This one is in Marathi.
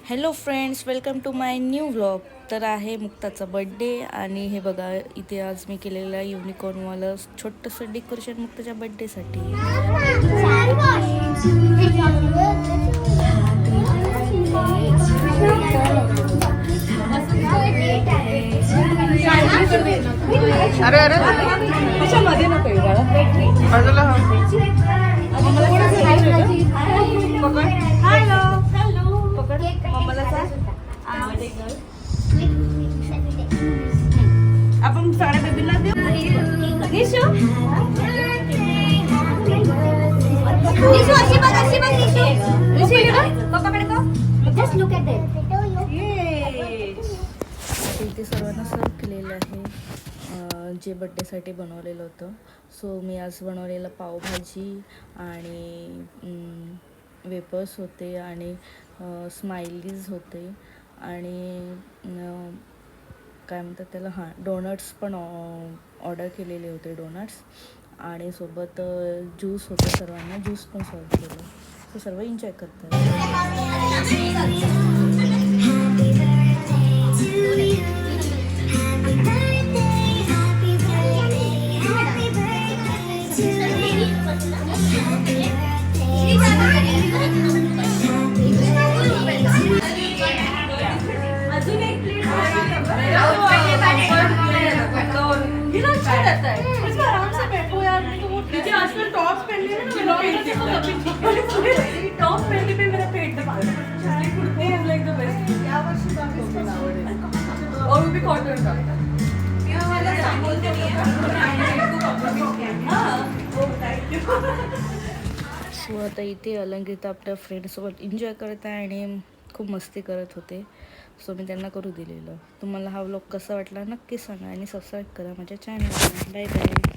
Hello friends, welcome to my new vlog. तर आहे मुक्ताचा बड्डे आणि हे बघा इथे आज मी केलेलं आहे युनिकॉर्नवालं छोटंसं डेकोरेशन मुक्ताच्या बड्डेसाठी. अरे अरे त्याच्यामध्ये नको आहे बाजूला आपण साड्या बेबीला देऊ. इथे सर्वांना सर्व केलेलं आहे जे बड्डेसाठी बनवलेलं होतं. सो मी आज बनवलेलं पावभाजी आणि वेपर्स होते आणि स्माइलीज होते आणि काय म्हणतात त्याला डोनट्स पण ऑर्डर केलेले होते डोनट्स आणि सोबत ज्यूस होते. सर्वांना ज्यूस पण सर्व केलं. ते सर्व एन्जॉय करतात. सो आता इथे अलंकृता आपल्या फ्रेंडसोबत एन्जॉय करत आहे आणि खूप मस्ती करत होते. सो मी त्यांना करू दिलेलं. तुम्हाला हा व्लॉग कसा वाटला नक्की सांगा आणि सबस्क्राईब करा माझ्या चॅनलला. Bye bye.